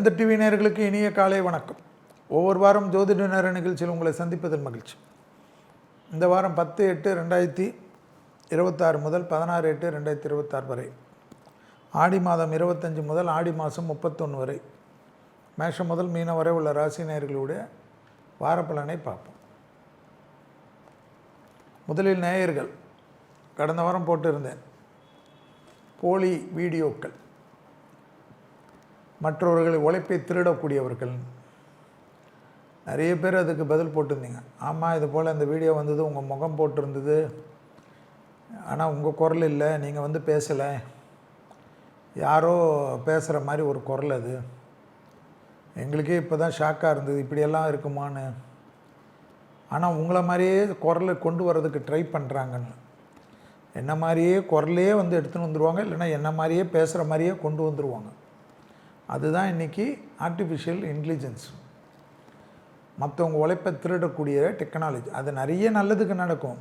வேந்தர் டிவி நேயர்களுக்கு இனிய காலை வணக்கம். ஒவ்வொரு வாரம் ஜோதிட நேர நிகழ்ச்சியில் உங்களை சந்திப்பதில் மகிழ்ச்சி. இந்த வாரம் 10/8/2026 முதல் 16/8/2026 வரை, ஆடி மாதம் 25 முதல் ஆடி மாதம் 31 வரை, மேஷம் முதல் மீனம் வரை உள்ள ராசி நேயர்களுடைய வாரப்பலனை பார்ப்போம். முதலில் நேயர்கள், கடந்த வாரம் போட்டிருந்தேன் போலி வீடியோக்கள், மற்றவர்களை உழைப்பை திருடக்கூடியவர்கள். நிறைய பேர் அதுக்கு பதில் போட்டிருந்தீங்க. ஆமாம், இது போல் அந்த வீடியோ வந்தது, உங்கள் முகம் போட்டிருந்தது, ஆனால் உங்கள் குரல் இல்லை, நீங்கள் பேசலை, யாரோ பேசுகிற மாதிரி ஒரு குரல், அது எங்களுக்கே இப்போ தான் ஷாக்காக இருந்தது, இப்படியெல்லாம் இருக்குமான்னு. ஆனால் உங்களை மாதிரியே குரலை கொண்டு வர்றதுக்கு ட்ரை பண்ணுறாங்கன்னு. என்ன மாதிரியே குரலையே எடுத்துன்னு வந்துடுவாங்க, இல்லைன்னா என்ன மாதிரியே பேசுகிற மாதிரியே கொண்டு வந்துடுவாங்க. அதுதான் இன்றைக்கி ஆர்டிஃபிஷியல் இன்டெலிஜென்ஸ், மற்றவங்க உழைப்பை திருடக்கூடிய டெக்னாலஜி. அது நிறைய நல்லதுக்கு நடக்கும்.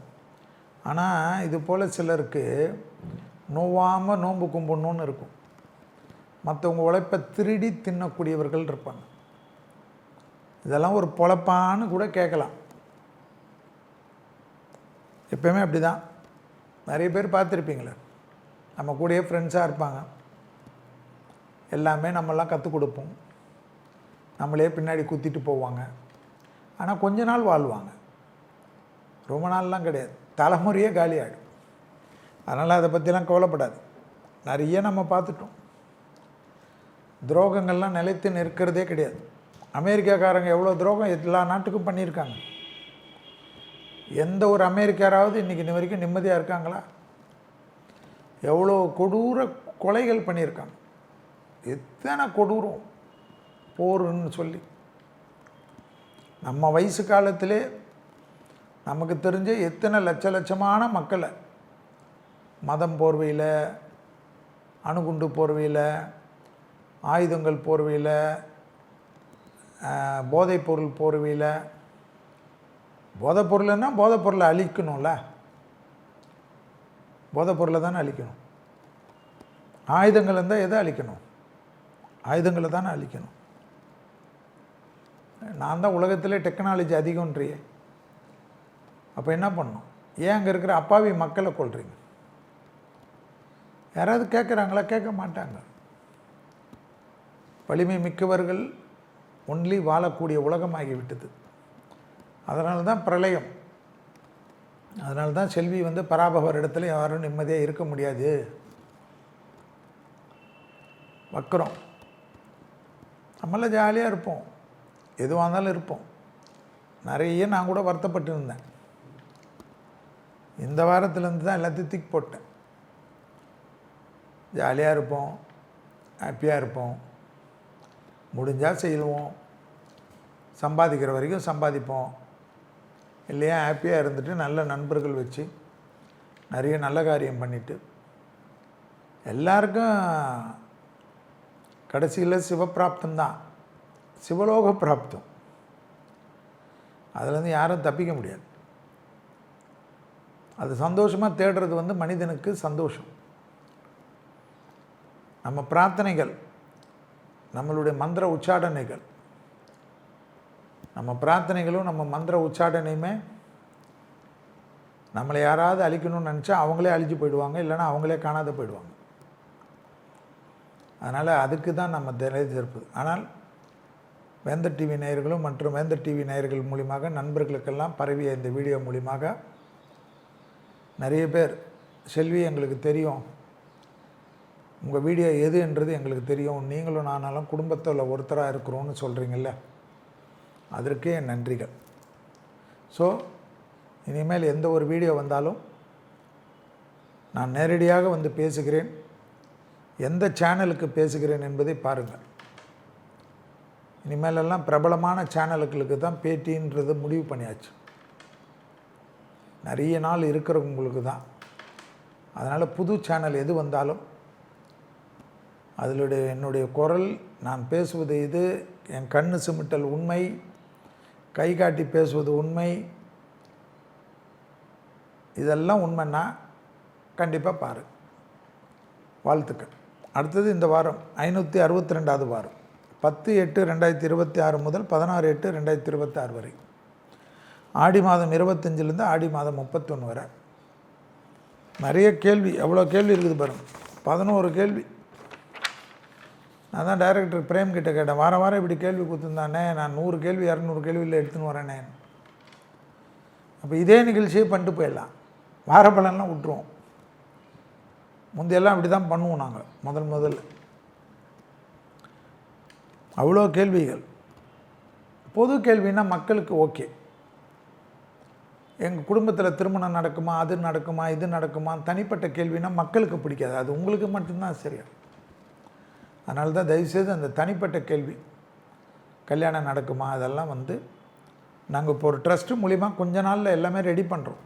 ஆனால் இது போல் சிலருக்கு நோவாமல் நோன்பு கும்பிடணுன்னு இருக்கும். மற்றவங்க உழைப்பை திருடி தின்னக்கூடியவர்கள் இருப்பாங்க. இதெல்லாம் ஒரு பொழப்பான்னு கூட கேட்கலாம். எப்போயுமே அப்படி தான். நிறைய பேர் பார்த்துருப்பீங்களே, நம்ம கூடயே ஃப்ரெண்ட்ஸாக இருப்பாங்க, எல்லாமே நம்மளாம் கற்றுக் கொடுப்போம், நம்மளே பின்னாடி குத்திட்டு போவாங்க. ஆனால் கொஞ்ச நாள் வாழ்வாங்க, ரொம்ப நாள்லாம் கிடையாது, தலைமுறையே காலியாகிடும். அதனால் அதை பற்றிலாம் கவலைப்படாது. நிறைய நம்ம பார்த்துட்டோம். துரோகங்கள்லாம் நிலைத்து நிற்கிறதே கிடையாது. அமெரிக்காக்காரங்க எவ்வளோ துரோகம் எல்லா நாட்டுக்கும் பண்ணியிருக்காங்க. எந்த ஒரு அமெரிக்காராவது இன்றைக்கி வரைக்கும் நிம்மதியாக இருக்காங்களா? எவ்வளோ கொடூர கொலைகள் பண்ணியிருக்காங்க. எத்தனை கொடூரம் போருன்னு சொல்லி. நம்ம வயசு காலத்திலே நமக்கு தெரிஞ்ச எத்தனை லட்சமான மக்களை மதம் போர்வையில், அணுகுண்டு போர்வையில், ஆயுதங்கள் போர்வையில், போதைப்பொருள் போர்வையில். போதைப்பொருள்னா போதைப்பொருளை அழிக்கணும்ல, போதைப்பொருளை தானே அழிக்கணும். ஆயுதங்கள் இருந்தால் எதை அழிக்கணும்? ஆயுதங்களை தானே அழிக்கணும். நான் தான் உலகத்திலே டெக்னாலஜி அதிகம்ன்றியே, அப்போ என்ன பண்ணணும்? ஏன் அங்கே இருக்கிற அப்பாவி மக்களை கொள்றீங்க? யாராவது கேட்குறாங்களா? கேட்க மாட்டாங்க. வலிமை மிக்கவர்கள் ஒன்லி வாழக்கூடிய உலகமாகிவிட்டது. அதனால தான் பிரளயம். அதனால தான் செல்வி பராபவர் இடத்துல யாரும் நிம்மதியாக இருக்க முடியாது. வக்கிறோம். நம்மளாம் ஜாலியாக இருப்போம், எதுவாக இருந்தாலும் இருப்போம். நிறைய நான் கூட வருத்தப்பட்டு இருந்தேன். இந்த வாரத்துலேருந்து தான் எல்லாத்தையும் தூக்கி போட்டேன். ஜாலியாக இருப்போம், ஹாப்பியாக இருப்போம், முடிஞ்சால் செய்வோம், சம்பாதிக்கிற வரைக்கும் சம்பாதிப்போம், இல்லையா ஹாப்பியாக இருந்துட்டு நல்ல நண்பர்கள் வச்சு நிறைய நல்ல காரியம் பண்ணிவிட்டு எல்லாருக்கும் கடைசியில் சிவப்பிராப்தம் தான், சிவலோக பிராப்தம். அதுலேருந்து யாரும் தப்பிக்க முடியாது. அது சந்தோஷமாக தேடுறது மனிதனுக்கு சந்தோஷம். நம்ம பிரார்த்தனைகள், நம்மளுடைய மந்திர உச்சாடனைகள், நம்ம பிரார்த்தனைகளும் நம்ம மந்திர உச்சாடனையுமே நம்மளை யாராவது அழிக்கணும்னு நினச்சா அவங்களே அழிஞ்சு போயிடுவாங்க, இல்லைன்னா அவங்களே காணாத போயிடுவாங்க. அதனால் அதுக்கு தான் நம்ம தெரிஞ்சிருப்பது. ஆனால் வேந்தர் டிவி நேயர்களும் மற்றும் வேந்தர் டிவி நேயர்கள் மூலியமாக நண்பர்களுக்கெல்லாம் பரவிய இந்த வீடியோ மூலியமாக நிறைய பேர், செல்வி எங்களுக்கு தெரியும், உங்கள் வீடியோ எது என்றது எங்களுக்கு தெரியும், நீங்களும் நானாலும் குடும்பத்தில் ஒருத்தராக இருக்கிறோன்னு சொல்கிறீங்கள, அதற்கே என் நன்றிகள். ஸோ இனிமேல் எந்த ஒரு வீடியோ வந்தாலும் நான் நேரடியாக பேசுகிறேன், எந்த சேனலுக்கு பேசுகிறேன் என்பதை பாருங்கள். இனிமேலெல்லாம் பிரபலமான சேனலுக்கு தான் பேட்டின்றது முடிவு பண்ணியாச்சு. நிறைய நாள் இருக்கிறவங்களுக்கு தான். அதனால் புது சேனல் எது வந்தாலும் அதிலுடைய என்னுடைய குரல், நான் பேசுவது இது, என் கண்ணு சிமிட்டல் உண்மை, கை காட்டி பேசுவது உண்மை, இதெல்லாம் உண்மைன்னா கண்டிப்பாக பாரு. வாழ்த்துக்கள். அடுத்தது இந்த வாரம் 562வது வாரம், 10/8/2026 முதல் 16/8/2026 வரை. ஆடி மாதம் 25லேருந்து ஆடி மாதம் 31 வரை. நிறைய கேள்வி, எவ்வளோ கேள்வி இருக்குது பாருங்கள், 11 கேள்வி. நான் தான் டைரக்டர் பிரேம் கிட்ட கேட்டேன், வாரம் வாரம் இப்படி கேள்வி கொடுத்துருந்தானே, நான் 100 கேள்வி 200 கேள்வியில் எடுத்துன்னு வரேனே. அப்போ இதே நிகழ்ச்சியே பண்ணிட்டு போயிடலாம், வார பலன்லாம் விட்டுருவோம். முந்தையெல்லாம் அப்படி தான் பண்ணுவோம் நாங்கள் முதல்ல. அவ்வளோ கேள்விகள். பொது கேள்வின்னா மக்களுக்கு ஓகே. எங்கள் குடும்பத்தில் திருமணம் நடக்குமா, அது நடக்குமா, இது நடக்குமா, தனிப்பட்ட கேள்வினா மக்களுக்கு பிடிக்காது, அது உங்களுக்கு மட்டும்தான் சரியா. அதனால தான் தயவுசெய்து அந்த தனிப்பட்ட கேள்வி, கல்யாணம் நடக்குமா, அதெல்லாம் நாங்கள் இப்போ ஒரு ட்ரஸ்ட்டு மூலிமா கொஞ்ச நாளில் எல்லாமே ரெடி பண்ணுறோம்.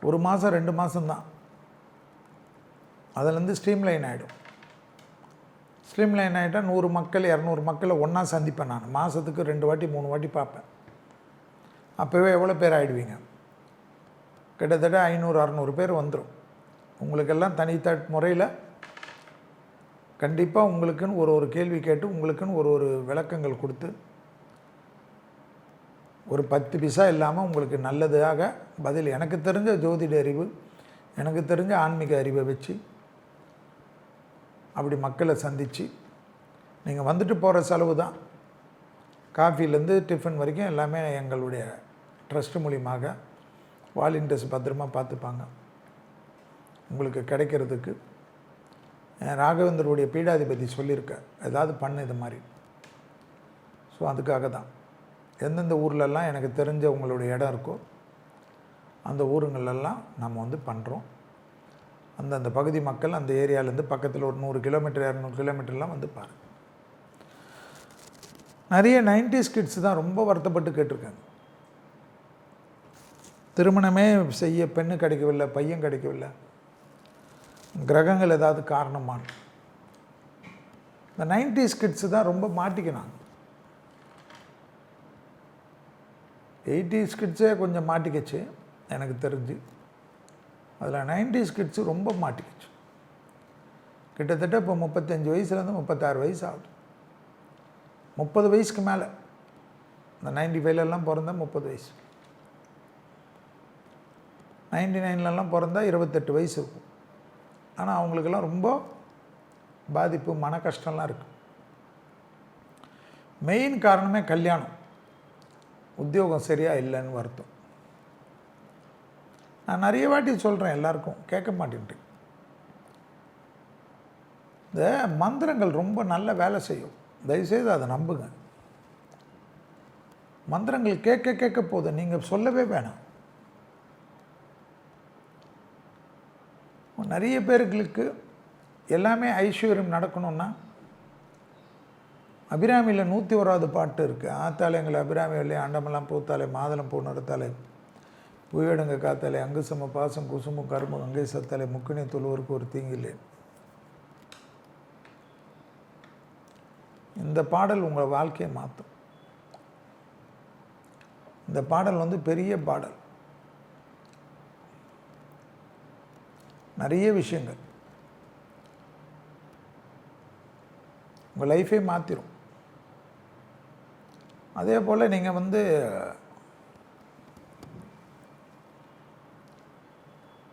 1 மாதம் 2 மாதம்தான், அதிலேருந்து ஸ்ட்ரீம்லைன் ஆகிடும். ஸ்ட்ரீம்லைன் ஆகிட்டால் 100 மக்கள் 200 மக்களை ஒன்றா சந்திப்பேன். நான் மாதத்துக்கு 2 வாட்டி 3 வாட்டி பார்ப்பேன். அப்போவே எவ்வளோ பேர் ஆகிடுவீங்க, கிட்டத்தட்ட 500-600 பேர் வந்துடும். உங்களுக்கெல்லாம் தனித்த முறையில் கண்டிப்பாக உங்களுக்குன்னு ஒரு கேள்வி கேட்டு, உங்களுக்குன்னு ஒரு விளக்கங்கள் கொடுத்து, ஒரு 10 பைசா இல்லாமல் உங்களுக்கு நல்லதாக பதில், எனக்கு தெரிஞ்ச ஜோதிட அறிவு, எனக்கு தெரிஞ்ச ஆன்மீக அறிவை வச்சு அப்படி மக்களை சந்தித்து, நீங்கள் வந்துட்டு போகிற செலவு தான், காஃபிலேருந்து டிஃபன் வரைக்கும் எல்லாமே எங்களுடைய ட்ரஸ்ட்டு மூலியமாக வாலண்டியர்ஸ் பத்திரமா பார்த்துப்பாங்க. உங்களுக்கு கிடைக்கிறதுக்கு ராகவேந்தருடைய பீடாதிபதி சொல்லியிருக்கேன், ஏதாவது பண்ணு இது மாதிரி. ஸோ அதுக்காக தான் எந்தெந்த ஊர்லெல்லாம் எனக்கு தெரிஞ்ச உங்களுடைய இடம் இருக்கோ அந்த ஊருங்களெல்லாம் நம்ம பண்ணுறோம். அந்தந்த பகுதி மக்கள் அந்த ஏரியாவிலேருந்து பக்கத்தில் ஒரு 100 கிலோமீட்டர் 200 கிலோமீட்டர்லாம் பாருங்கள். நிறைய 90s கிட்ஸ் தான் ரொம்ப வருத்தப்பட்டு கேட்டிருக்காங்க, திருமணமே செய்ய பெண்ணு கிடைக்கவில்லை, பையன் கிடைக்கவில்லை, கிரகங்கள் ஏதாவது காரணமான. இந்த 90s கிட்ஸு தான் ரொம்ப மாட்டிக்கினாங்க. 80s கிட்ஸே கொஞ்சம் மாட்டிக்கிச்சு எனக்கு தெரிஞ்சு, அதில் 90s கிட்ஸு ரொம்ப மாட்டிக்கிச்சு. கிட்டத்தட்ட இப்போ 35 வயசுலேருந்து 36 வயசு ஆகுது. 30 வயசுக்கு மேலே, இந்த 95லலாம் பிறந்தா 30 வயசு, 99லலாம் பிறந்தா 28 வயசு இருக்கும். ஆனால் அவங்களுக்கெல்லாம் ரொம்ப பாதிப்பு, மன கஷ்டம்லாம் இருக்குது. மெயின் காரணமே கல்யாணம், உத்தியோகம் சரியாக இல்லைன்னு வருத்தம். நான் நிறைய வாட்டி சொல்கிறேன், எல்லாருக்கும் கேட்க மாட்டேன்ட்டு. இந்த மந்திரங்கள் ரொம்ப நல்ல வேலை செய்யும், தயவுசெய்து அதை நம்புங்க. மந்திரங்கள் கேட்க போதும், நீங்கள் சொல்லவே வேணாம். நிறைய பேர்களுக்கு எல்லாமே ஐஸ்வர்யம் நடக்கணும்னா, அபிராமியில் 101வது பாட்டு இருக்குது, ஆத்தாலே எங்களை அபிராமி வழியே ஆண்டமெல்லாம் பூத்தாலே மாதளம் பூ நடத்தாலே புயடுங்க காத்தாலே அங்கு சம பாசம் குசுமும் கரும்பு அங்கே சத்தாலே முக்கினி தொழுவருக்கு ஒரு தீங்கில்லை. இந்த பாடல் உங்கள் வாழ்க்கையை மாற்றும். இந்த பாடல் பெரிய பாடல், நிறைய விஷயங்கள் உங்கள் லைஃபே மாற்றிடும். அதே போல் நீங்கள்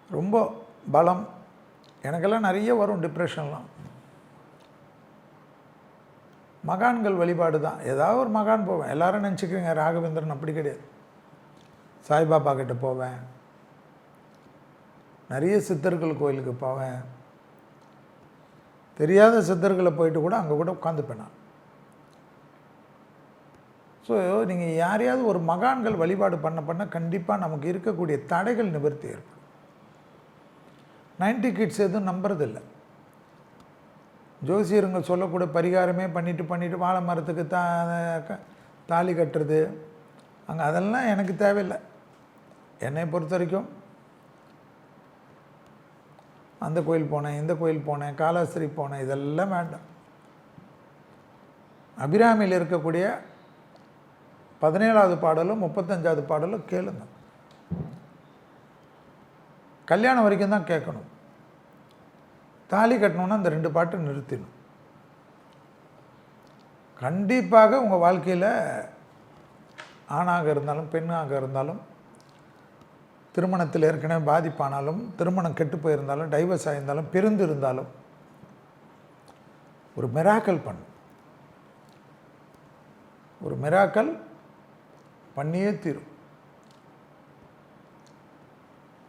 ரொம்ப பலம், எனக்கெல்லாம் நிறைய வரும் டிப்ரெஷன்லாம். மகான்கள் வழிபாடு தான், ஏதாவது ஒரு மகான் போவேன். எல்லோரும் நினச்சிக்கிறீங்க ராகவேந்திரன், அப்படி கிடையாது. சாய்பாபா கிட்ட போவேன், நிறைய சித்தர்கள் கோயிலுக்கு போவேன், தெரியாத சித்தர்களை போயிட்டு கூட அங்கே கூட உட்காந்துப்பேன் நான். ஸோ நீங்கள் யாரையாவது ஒரு மகான்கள் வழிபாடு பண்ண கண்டிப்பாக நமக்கு இருக்கக்கூடிய தடைகள் நிவர்த்தி ஏற்படும். 90 கிட்ஸ் எதுவும் நம்புறதில்லை. ஜோசியருங்க சொல்லக்கூடிய பரிகாரமே பண்ணிவிட்டு வாழை மரத்துக்கு தாலி கட்டுறது அங்கே, அதெல்லாம் எனக்கு தேவையில்லை. என்னை பொறுத்த வரைக்கும் அந்த கோயில் போனேன், இந்த கோயில் போனேன், காலாஸ்திரி போனேன், இதெல்லாம் வேண்டாம். அபிராமியில் இருக்கக்கூடிய 17வது பாடலும் 35வது பாடலும் கேளுங்க. கல்யாணம் வரைக்கும் தான் கேட்கணும். தாலி கட்டணுன்னா அந்த 2 பாட்டு நிறுத்திடணும். கண்டிப்பாக உங்கள் வாழ்க்கையில் ஆணாக இருந்தாலும் பெண்ணாக இருந்தாலும், திருமணத்தில் ஏற்கனவே பாதிப்பானாலும், திருமணம் கெட்டு போயிருந்தாலும், டைவர்ஸ் ஆகியிருந்தாலும், பிரிந்து இருந்தாலும் ஒரு மிராக்கல் பண்ணும். ஒரு மிராக்கல் பண்ணியே தீரும்.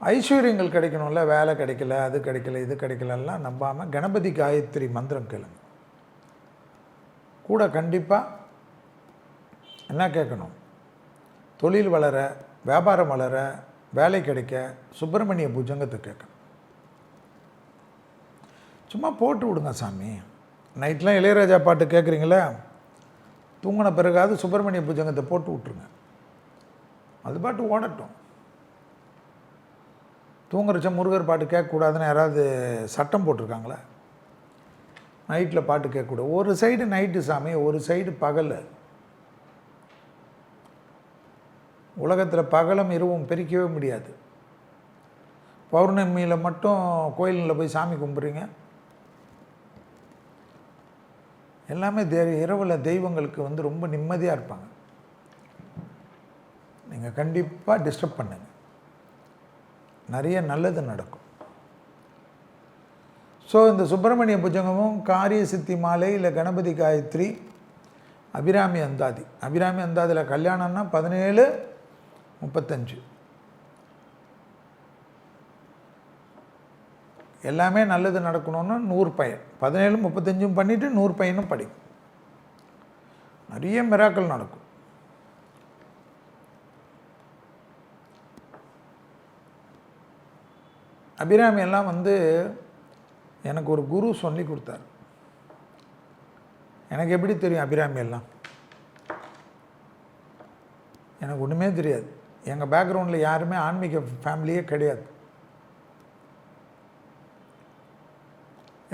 ஐஸ்வர்யங்கள் கிடைக்கணும்ல, வேலை கிடைக்கல, அது கிடைக்கல, இது கிடைக்கலலாம் நம்பாமல் கணபதி காயத்ரி மந்திரம் கேளுங்க. கூட கண்டிப்பாக என்ன கேட்கணும்? தொழில் வளர, வியாபாரம் வளர, வேலை கிடைக்க சுப்பிரமணிய புஜங்கத்தை கேட்கணும். சும்மா போட்டு விடுங்க சாமி. நைட்லாம் இளையராஜா பாட்டு கேட்குறீங்களே, தூங்கின பிறகாவது சுப்பிரமணிய புஜங்கத்தை போட்டு விட்ருங்க. அது பாட்டு ஓடட்டும். தூங்குறச்ச முருகர் பாட்டு கேட்கக்கூடாதுன்னு யாராவது சட்டம் போட்டிருக்காங்களா? நைட்டில் பாட்டு கேட்கக்கூடாது. ஒரு சைடு நைட்டு சாமி, ஒரு சைடு பகல். உலகத்தில் பகலும் இரவும் பிரிக்கவே முடியாது. பௌர்ணமியில் மட்டும் கோயிலில் போய் சாமி கும்பிட்றீங்க. எல்லாமே இரவில் தெய்வங்களுக்கு ரொம்ப நிம்மதியாக இருப்பாங்க. நீங்கள் கண்டிப்பாக டிஸ்டர்ப் பண்ணுங்க, நிறைய நல்லது நடக்கும். ஸோ இந்த சுப்பிரமணிய புஜங்கமும், காரிய சித்தி மாலை, இல்லை கணபதி காயத்ரி, அபிராமி அந்தாதி. அபிராமி அந்தாதியில் கல்யாணம்னா 17:35 எல்லாமே நல்லது நடக்கணும்னா 100 பயன். 17:35 பண்ணிவிட்டு 100 பயனும் படிக்கும். நிறைய மிராக்கள் நடக்கும். அபிராமி எல்லாம் எனக்கு ஒரு குரு சொல்லி கொடுத்தார். எனக்கு எப்படி தெரியும் அபிராமி எல்லாம்? எனக்கு ஒன்றுமே தெரியாது. எங்கள் பேக்ரவுண்டில் யாருமே ஆன்மீக ஃபேமிலியே கிடையாது.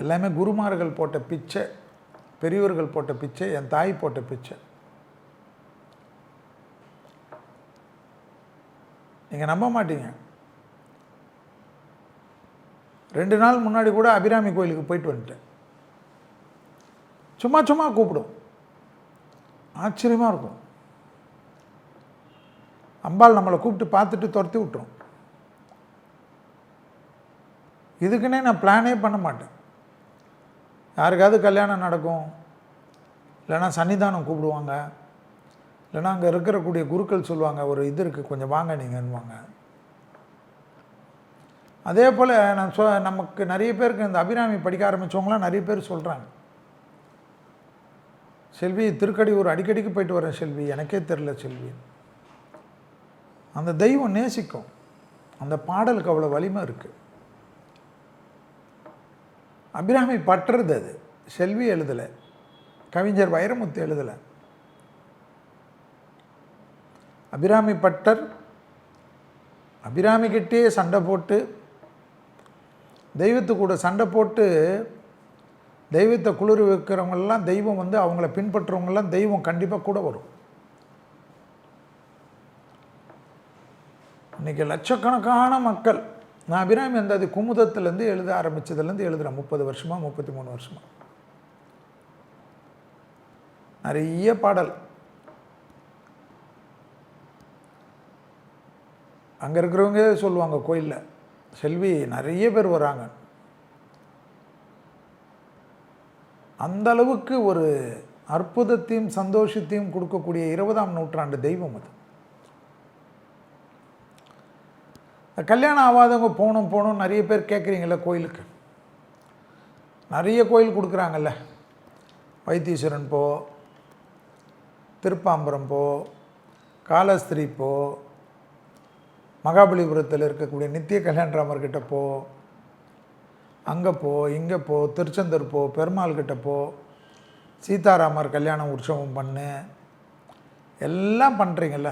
எல்லாமே குருமார்கள் போட்ட பிச்சை, பெரியவர்கள் போட்ட பிச்சை, என் தாய் போட்ட பிச்சை. நீங்கள் நம்ப மாட்டீங்க. 2 நாள் முன்னாடி கூட அபிராமி கோயிலுக்கு போயிட்டு வந்துட்டேன். சும்மா சும்மா கூப்பிடும், ஆச்சரியமாக இருக்கும். அம்பாள் நம்மளை கூப்பிட்டு பார்த்துட்டு துரத்தி விட்டுரும். இதுக்குன்னே நான் பிளானே பண்ண மாட்டேன். யாருக்காவது கல்யாணம் நடக்கும், இல்லைன்னா சன்னிதானம் கூப்பிடுவாங்க, இல்லைன்னா அங்கே இருக்கக்கூடிய குருக்கள் சொல்லுவாங்க, ஒரு இது இருக்குது கொஞ்சம் வாங்க நீங்கன்னுவாங்க. அதே போல் நான் நமக்கு நிறைய பேருக்கு இந்த அபிராமி படிக்க ஆரம்பித்தவங்களாம் நிறைய பேர் சொல்கிறாங்க, செல்வி திருக்கடியூர் அடிக்கடிக்கு போயிட்டு வரேன் செல்வி, எனக்கே தெரில செல்வி. அந்த தெய்வம் நேசிக்கும். அந்த பாடலுக்கு அவ்வளோ வலிமை இருக்குது. அபிராமி பற்றுறது அது. செல்வி எழுதலை, கவிஞர் வைரமுத்து எழுதலை. அபிராமி பட்டர் அபிராமிக்கிட்டே சண்டை போட்டு, தெய்வத்து கூட சண்டை போட்டு, தெய்வத்தை குளிர் வைக்கிறவங்கெல்லாம் தெய்வம் அவங்கள பின்பற்றுறவங்கெல்லாம் தெய்வம் கண்டிப்பாக கூட வரும். இன்றைக்கி லட்சக்கணக்கான மக்கள், நான் அபிராமி அது குமுதத்துலேருந்து எழுத ஆரம்பித்ததுலேருந்து எழுதுகிறேன். 30 வருஷமாக 33 வருஷமாக நிறைய பாடல். அங்கே இருக்கிறவங்க சொல்லுவாங்க கோயிலில், செல்வி நிறைய பேர் வராங்க. அந்த அளவுக்கு ஒரு அற்புதத்தையும் சந்தோஷத்தையும் கொடுக்கக்கூடிய 20ஆம் நூற்றாண்டு தெய்வம் அது. கல்யாணம் ஆகாதவங்க போகணும் நிறைய பேர் கேட்குறீங்கள கோயிலுக்கு. நிறைய கோயில் கொடுக்குறாங்கல்ல, வைத்தீஸ்வரன் போ, திருப்பாம்பரம் போ, காலஸ்திரி போ, மகாபலிபுரத்தில் இருக்கக்கூடிய நித்திய கல்யாணராமர்கிட்ட போ, அங்கே போ, இங்கே போ, திருச்செந்தூர் போ, பெருமாள் கிட்ட போ, சீதாராமர் கல்யாண உற்சவம் பண்ணு, எல்லாம் பண்ணுறீங்கள.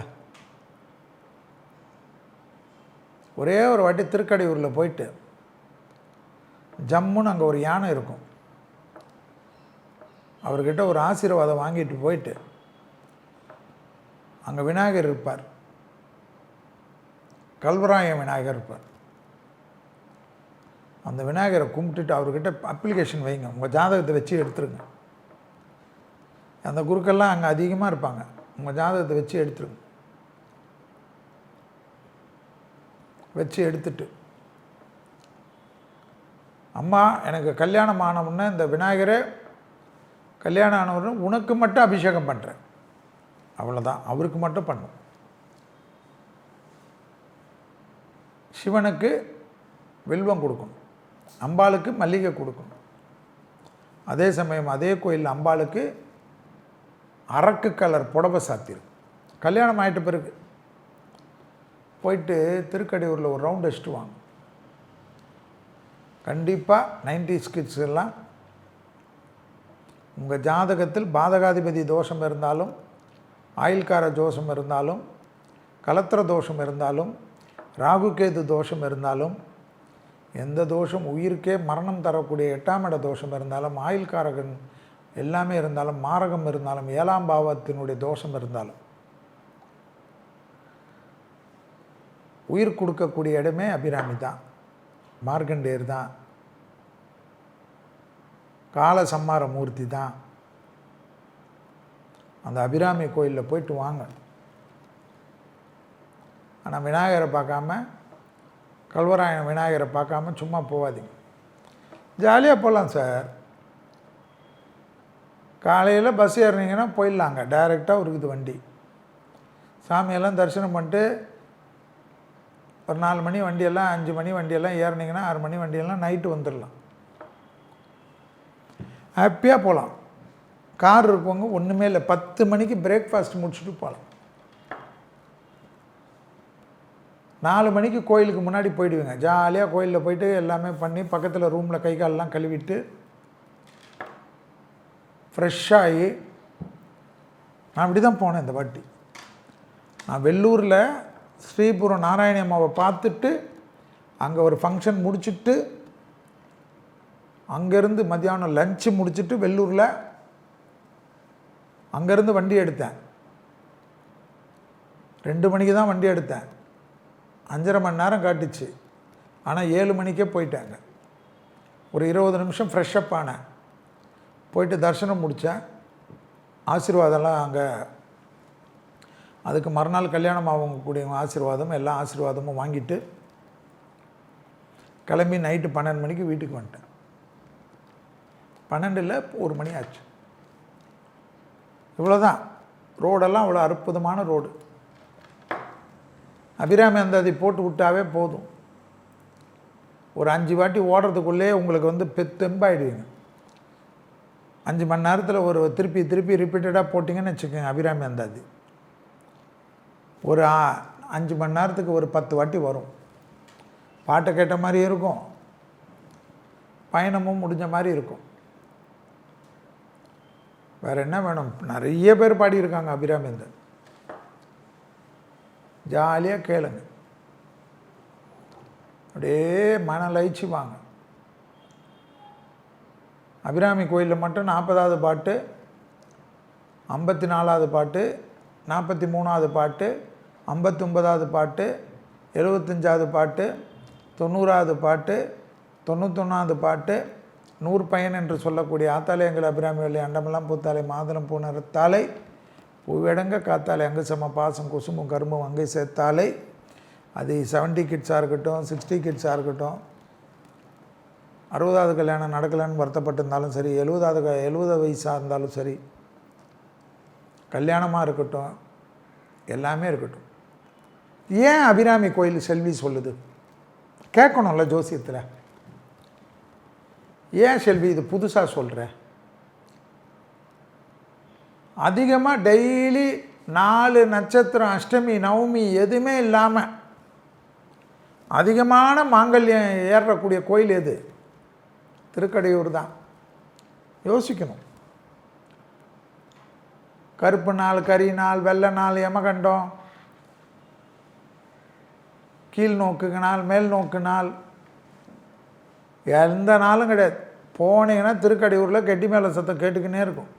ஒரே ஒரு வாட்டி திருக்கடையூரில் போயிட்டு ஜம்முன்னு அங்கே ஒரு யானை இருக்கும், அவர்கிட்ட ஒரு ஆசீர்வாதம் வாங்கிட்டு போயிட்டு, அங்கே விநாயகர் இருப்பார், கல்வராய விநாயகர் இருப்பார். அந்த விநாயகரை கும்பிட்டுட்டு அவர்கிட்ட அப்ளிகேஷன் வைங்க, உங்கள் ஜாதகத்தை வச்சு எடுத்துருங்க. அந்த குருக்கள்லாம் அங்கே அதிகமாக இருப்பாங்க. உங்கள் ஜாதகத்தை வச்சு எடுத்துருங்க. வச்சு எடுத்துட்டு, அம்மா எனக்கு கல்யாணம் ஆனவுடனே இந்த விநாயகரே கல்யாணம் ஆனவுடனே உனக்கு மட்டும் அபிஷேகம் பண்ணுறேன், அவ்வளோதான், அவருக்கு மட்டும் பண்ணும். சிவனுக்கு வில்வம் கொடுக்கணும், அம்பாளுக்கு மல்லிகை கொடுக்கணும். அதே சமயம் அதே கோயிலில் அம்பாளுக்கு அரக்கு கலர் புடவை சாத்திரும். கல்யாணம் ஆகிட்ட பிறகு போயிட்டு திருக்கடையூரில் ஒரு ரவுண்ட் அடிச்சுட்டு வாங்க. கண்டிப்பாக 90s கிட்ஸ் எல்லாம் உங்கள் ஜாதகத்தில் பாதகாதிபதி தோஷம் இருந்தாலும், ஆயில்கார தோஷம் இருந்தாலும், கலத்திர தோஷம் இருந்தாலும், ராகுகேது தோஷம் இருந்தாலும், எந்த தோஷம் உயிருக்கே மரணம் தரக்கூடிய 8ஆம் இட தோஷம் இருந்தாலும், ஆயுள்காரகன் எல்லாமே இருந்தாலும், மாரகம் இருந்தாலும், 7ஆம் பாவத்தினுடைய தோஷம் இருந்தாலும், உயிர் கொடுக்கக்கூடிய இடமே அபிராமி தான், மார்க்கண்டேயர் தான், கால சம்மார மூர்த்தி தான். அந்த அபிராமி கோயிலில் போயிட்டு வாங்க. ஆனால் விநாயகரை பார்க்காம, கல்வராயன் விநாயகரை பார்க்காம சும்மா போகாதீங்க. ஜாலியாக போகலாம் சார். காலையில் பஸ் ஏறினீங்கன்னா போயிடலாங்க, டைரெக்டாக இருக்குது வண்டி. சாமியெல்லாம் தரிசனம் பண்ணிட்டு ஒரு 4 மணி வண்டியெல்லாம், 5 மணி வண்டியெல்லாம் ஏறினீங்கன்னா 6 மணி வண்டியெல்லாம் நைட்டு வந்துடலாம். ஹாப்பியாக போகலாம். கார் இருக்கவங்க ஒன்றுமே இல்லை, 10 மணிக்கு பிரேக்ஃபாஸ்ட் முடிச்சுட்டு போகலாம். 4 மணிக்கு கோயிலுக்கு முன்னாடி போயிடுவேங்க. ஜாலியாக கோயிலில் போயிட்டு எல்லாமே பண்ணி பக்கத்தில் ரூமில் கை காலெலாம் கழுவிட்டு ஃப்ரெஷ்ஷாகி, நான் அப்படி தான் போனேன் இந்த வாட்டி. நான் வெள்ளூரில் ஸ்ரீபுரம் நாராயணி அம்மாவை பார்த்துட்டு அங்கே ஒரு ஃபங்க்ஷன் முடிச்சுட்டு, அங்கேருந்து மத்தியானம் லஞ்சு முடிச்சுட்டு வெள்ளூரில் அங்கேருந்து வண்டி எடுத்தேன். 2 மணிக்கு தான் வண்டி எடுத்தேன். 5.5 மணி நேரம் காட்டுச்சு. ஆனால் 7 மணிக்கே போயிட்டாங்க. ஒரு 20 நிமிஷம் ஃப்ரெஷ்ஷப் ஆனேன். போயிட்டு தரிசனம் முடித்தேன். ஆசீர்வாதம்லாம் அங்கே, அதுக்கு மறுநாள் கல்யாணம் ஆகக்கூடிய ஆசீர்வாதம், எல்லா ஆசீர்வாதமும் வாங்கிட்டு கிளம்பி நைட்டு 12 மணிக்கு வீட்டுக்கு வந்துட்டேன். 12 இல்லை 1 மணி ஆச்சு. இவ்வளோதான். ரோடெல்லாம் அவ்வளோ அற்புதமான ரோடு. அபிராமி அந்தாதி போட்டு விட்டாவே போதும். ஒரு 5 வாட்டி ஓடுறதுக்குள்ளே உங்களுக்கு வந்து தெம்பாயிடுவீங்க. 5 மணி நேரத்தில் ஒரு திருப்பி ரிப்பீட்டடாக போட்டிங்கன்னு வச்சுக்கோங்க. அபிராமி அந்தாதி ஒரு 5 மணி நேரத்துக்கு ஒரு 10 வாட்டி வரும். பாட்டை கேட்ட மாதிரி இருக்கும், பயணமும் முடிஞ்ச மாதிரி இருக்கும். வேறு என்ன வேணும்? நிறைய பேர் பாடியிருக்காங்க அபிராமி அந்தாதி. ஜாலியாக கேளுங்க, அப்படியே மன லயிச்சு வாங்க. அபிராமி கோயிலில் மட்டும் 40வது பாட்டு, 54வது பாட்டு, 43வது பாட்டு, 59வது பாட்டு, 75வது பாட்டு, 90வது பாட்டு, 91வது பாட்டு, 100 பயன் என்று சொல்லக்கூடிய ஆத்தாலை எங்கள் அபிராமி வள்ளி அண்டமெல்லாம் பூத்தாலை மாதளம் பூனரத்தாலை பூவிடங்க காத்தாலை அங்கு சம பாசம் குசுமும் கரும்பும் அங்கை சேர்த்தாலை. அது 70 கிட்ஸாக இருக்கட்டும், 60 கிட்ஸாக இருக்கட்டும், 60வது கல்யாணம் நடக்கலைன்னு வருத்தப்பட்டிருந்தாலும் சரி, 70 வயசாக இருந்தாலும் சரி, கல்யாணமாக இருக்கட்டும், எல்லாமே இருக்கட்டும். ஏன் அபிராமி கோயில் செல்வி சொல்லுது? கேட்கணும்ல ஜோசியத்தில். ஏன் செல்வி இது புதுசாக சொல்கிற? அதிகமாக டெய்லி 4 நட்சத்திரம், அஷ்டமி, நவமி எதுவுமே இல்லாமல் அதிகமான மாங்கல்யம் ஏறக்கூடிய கோயில் எது? திருக்கடையூர் தான். யோசிக்கணும். கருப்பு நாள், கரி நாள், வெள்ளை நாள், யமகண்டம், கீழ் நோக்கு நாள், மேல் நோக்கு நாள், எந்த நாளும் கிடையாது. போனீங்கன்னா திருக்கடையூரில் கெட்டி மேலே சத்தம் கேட்டுக்கினே இருக்கும்.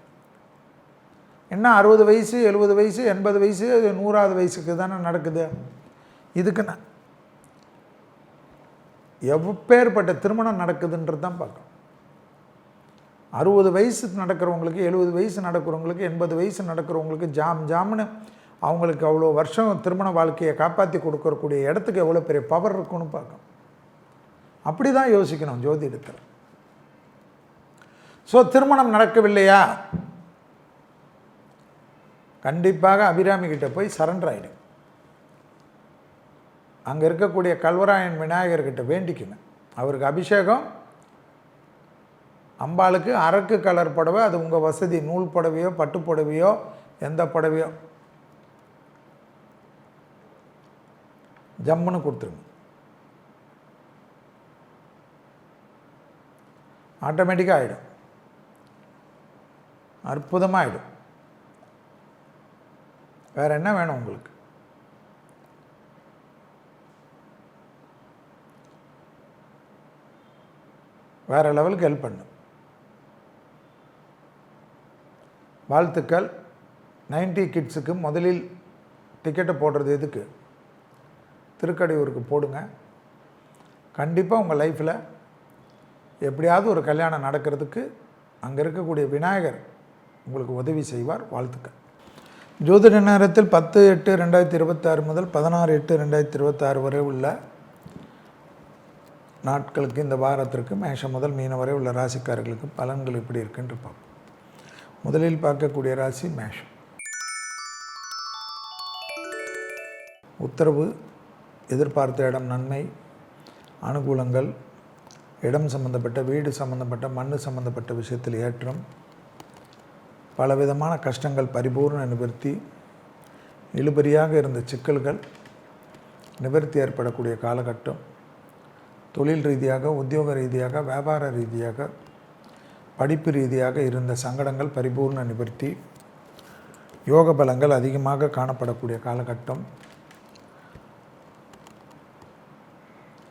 என்ன 60 வயசு, 70 வயசு, 80 வயசு, 100வது வயசுக்கு தானே நடக்குது. இதுக்குன்னு எப்பேற்பட்ட திருமணம் நடக்குதுன்றது தான் பார்க்கணும். 60 வயசு நடக்கிறவங்களுக்கு, 70 வயசு நடக்கிறவங்களுக்கு, 80 வயசு நடக்கிறவங்களுக்கு ஜாம்னு அவங்களுக்கு அவ்வளோ வருஷம் திருமண வாழ்க்கையை காப்பாற்றி கொடுக்கக்கூடிய இடத்துக்கு எவ்வளோ பெரிய பவர் இருக்குன்னு பார்க்கணும். அப்படி தான் யோசிக்கணும் ஜோதிடத்தில். ஸோ திருமணம் நடக்கவில்லையா, கண்டிப்பாக அபிராமி கிட்ட போய் சரண்டர் ஆகிடும். அங்கே இருக்கக்கூடிய கல்வராயன் விநாயகர்கிட்ட வேண்டிக்குங்க. அவருக்கு அபிஷேகம், அம்பாளுக்கு அரக்கு கலர் புடவை, அது உங்கள் வசதி, நூல் புடவையோ பட்டு புடவையோ எந்த புடவையோ ஜம்முன்னு கொடுத்துருங்க. ஆட்டோமேட்டிக்காக ஆகிடும், அற்புதமாக ஆகிடும். வேறு என்ன வேணும் உங்களுக்கு? வேறு லெவலுக்கு ஹெல்ப் பண்ணு. வாழ்த்துக்கள். 90 கிட்ஸுக்கு முதலில் டிக்கெட்டை போடுறது எதுக்கு? திருக்கடையூருக்கு போடுங்க. கண்டிப்பாக உங்கள் லைஃப்பில் எப்படியாவது ஒரு கல்யாணம் நடக்கிறதுக்கு அங்கே இருக்கக்கூடிய விநாயகர் உங்களுக்கு உதவி செய்வார். வாழ்த்துக்கள். ஜோதிட நேரத்தில் 10/8/2026 முதல் 16/8/2026 வரை உள்ள நாட்களுக்கு, இந்த வாரத்திற்கு மேஷம் முதல் மீனம் வரை உள்ள ராசிக்காரர்களுக்கு பலன்கள் எப்படி இருக்குன்னு பார்ப்போம். முதலில் பார்க்கக்கூடிய ராசி மேஷம். உத்தரவு, எதிர்பார்த்த இடம் நன்மை, அனுகூலங்கள், இடம் சம்பந்தப்பட்ட, வீடு சம்பந்தப்பட்ட, மண் சம்பந்தப்பட்ட விஷயத்தில் ஏற்றம், பலவிதமான கஷ்டங்கள் பரிபூர்ண நிவர்த்தி, இழுபறியாக இருந்த சிக்கல்கள் நிவர்த்தி ஏற்படக்கூடிய காலகட்டம், தொழில் ரீதியாக, உத்தியோக ரீதியாக, வியாபார ரீதியாக, படிப்பு ரீதியாக இருந்த சங்கடங்கள் பரிபூர்ண நிவர்த்தி, யோக பலங்கள் அதிகமாக காணப்படக்கூடிய காலகட்டம்,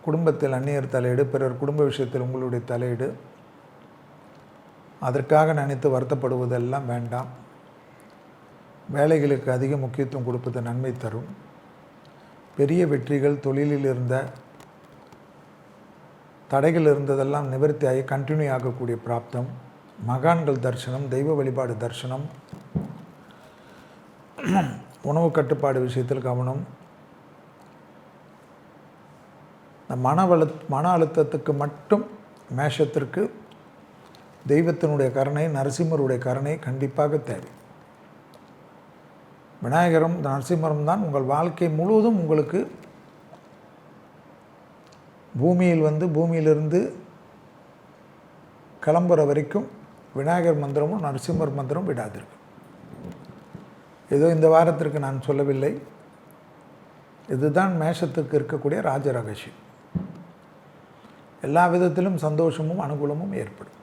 குடும்பத்தில் அந்நியர் தலையீடு, பிறர் குடும்ப விஷயத்தில் உங்களுடைய தலையீடு, அதற்காக நினைத்து வருத்தப்படுவதெல்லாம் வேண்டாம். வேலைகளுக்கு அதிக முக்கியத்துவம் கொடுப்பது நன்மை தரும். பெரிய வெற்றிகள், தொழிலில் இருந்த தடைகள் இருந்ததெல்லாம் நிவர்த்தி ஆகி கண்டினியூ ஆகக்கூடிய பிராப்தம், மகான்கள் தரிசனம், தெய்வ வழிபாடு தரிசனம், உணவு கட்டுப்பாடு விஷயத்தில் கவனம். இந்த மன அழுத்தத்துக்கு மட்டும் மேஷத்திற்கு தெய்வத்தினுடைய கருணை, நரசிம்மருடைய கருணை கண்டிப்பாக தேவை. விநாயகரும் நரசிம்மரும் தான் உங்கள் வாழ்க்கை முழுவதும் உங்களுக்கு பூமியிலிருந்து கிளம்புற வரைக்கும் விநாயகர் மந்திரமும் நரசிம்மர் மந்திரம் விடாதிருக்கு. ஏதோ இந்த வாரத்திற்கு நான் சொல்லவில்லை, இதுதான் மேஷத்துக்கு இருக்கக்கூடிய ராஜ ரகசியம். எல்லா விதத்திலும் சந்தோஷமும் அனுகூலமும் ஏற்படும்.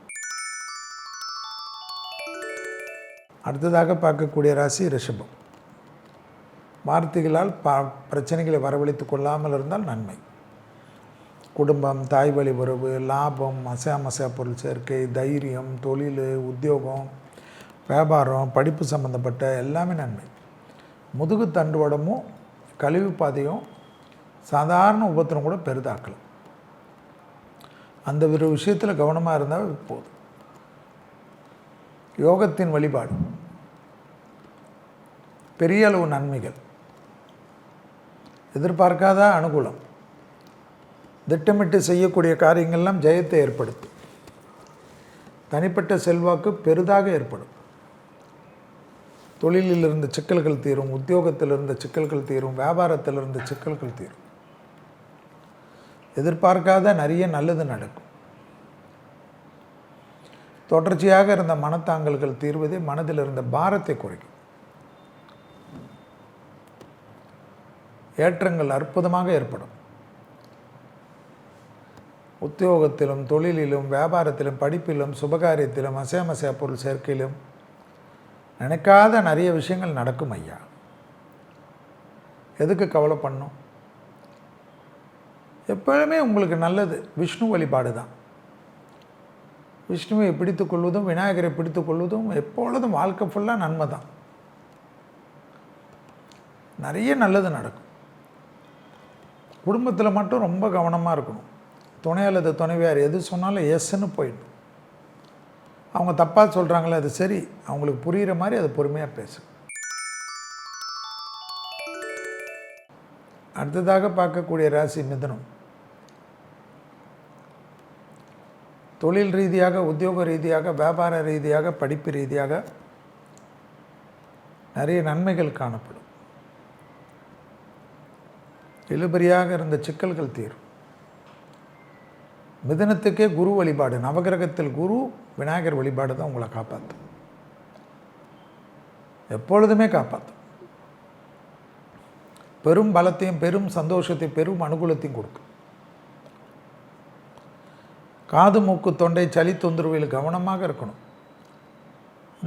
அடுத்ததாக பார்க்கக்கூடிய ராசி ரிஷபம். வார்த்தைகளால் பிரச்சனைகளை வரவழைத்து கொள்ளாமல் இருந்தால் நன்மை. குடும்பம், தாய் வழி உறவு, லாபம், அசையா பொருள் சேர்க்கை, தைரியம், தொழில், உத்தியோகம், வியாபாரம், படிப்பு சம்பந்தப்பட்ட எல்லாமே நன்மை. முதுகு தண்டுவடமும் கழிவு பாதையும் சாதாரண உபத்திரம் கூட பெரிதாக்கலாம். அந்த ஒரு விஷயத்தில் கவனமாக இருந்தால் போதும். யோகத்தின் வழிபாடு, பெரிய அளவு நன்மைகள், எதிர்பார்க்காத அனுகூலம், திட்டமிட்டு செய்யக்கூடிய காரியங்கள்லாம் ஜெயத்தை ஏற்படுத்தும். தனிப்பட்ட செல்வாக்கு பெரிதாக ஏற்படும். தொழிலில் இருந்த சிக்கல்கள் தீரும், உத்தியோகத்தில் இருந்த சிக்கல்கள் தீரும், வியாபாரத்தில் இருந்த சிக்கல்கள் தீரும். எதிர்பார்க்காத நிறைய நல்லது நடக்கும். தொடர்ச்சியாக இருந்த மனத்தாங்கல்கள் தீர்வதே மனதில் இருந்த பாரத்தை குறைக்கும். ஏற்றங்கள் அற்புதமாக ஏற்படும். உத்தியோகத்திலும், தொழிலிலும், வியாபாரத்திலும், படிப்பிலும், சுபகாரியத்திலும், அசையா பொருள் சேர்க்கையிலும் நினைக்காத நிறைய விஷயங்கள் நடக்கும் ஐயா. எதுக்கு கவலை பண்ணும்? எப்பொழுதுமே உங்களுக்கு நல்லது விஷ்ணு வழிபாடு தான். விஷ்ணுவை பிடித்துக் கொள்வதும், விநாயகரை பிடித்துக் கொள்வதும் எப்பொழுதும் வாழ்க்கை ஃபுல்லாக நன்மை தான். நிறைய நல்லது நடக்கும். குடும்பத்தில் மட்டும் ரொம்ப கவனமாக இருக்கணும். துணை அல்லது துணைவியார் எது சொன்னாலும் எஸ்ன்னு போயிடும். அவங்க தப்பாக சொல்கிறாங்களே அது சரி, அவங்களுக்கு புரிகிற மாதிரி அது பொறுமையாக பேசு. அடுத்ததாக பார்க்கக்கூடிய ராசி மிதுனம். தொழில் ரீதியாக, உத்தியோக ரீதியாக, வியாபார ரீதியாக, படிப்பு ரீதியாக நிறைய நன்மைகள் காணப்படும். இழுபறியாக இருந்த சிக்கல்கள் தீரும். மிதுனத்துக்கே குரு வழிபாடு, நவகிரகத்தில் குரு, விநாயகர் வழிபாடு தான் உங்களை காப்பாற்றும், எப்பொழுதுமே காப்பாற்றும். பெரும் பலத்தையும் பெரும் சந்தோஷத்தையும் பெரும் அனுகூலத்தையும் கொடுக்கும். காது மூக்கு தொண்டை சளி தொந்தரவில் கவனமாக இருக்கணும்.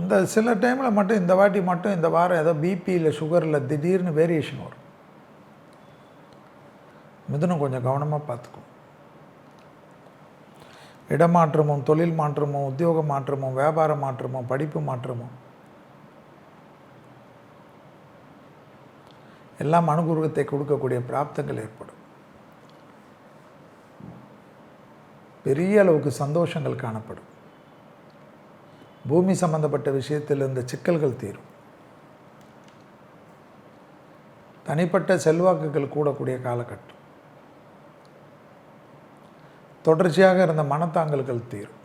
இந்த சில டைமில் மட்டும், இந்த வாட்டி மட்டும், இந்த வாரம் ஏதோ பிபி இல்லை சுகரில் திடீர்னு வேரியேஷன் வரும். மிதுனம் கொஞ்சம் கவனமாக பார்த்துக்கும். இடமாற்றமும் தொழில் மாற்றமும் உத்தியோக மாற்றமும் வியாபார மாற்றமும் படிப்பு மாற்றமும் எல்லாம் அனுகூலத்தை கொடுக்கக்கூடிய பிராப்தங்கள் ஏற்படும். பெரிய அளவுக்கு சந்தோஷங்கள் காணப்படும். பூமி சம்பந்தப்பட்ட விஷயத்தில் இருந்த சிக்கல்கள் தீரும். தனிப்பட்ட செல்வாக்குகள் கூடக்கூடிய காலகட்டம். தொடர்ச்சியாக இருந்த மனத்தாங்கல்கள் தீரும்.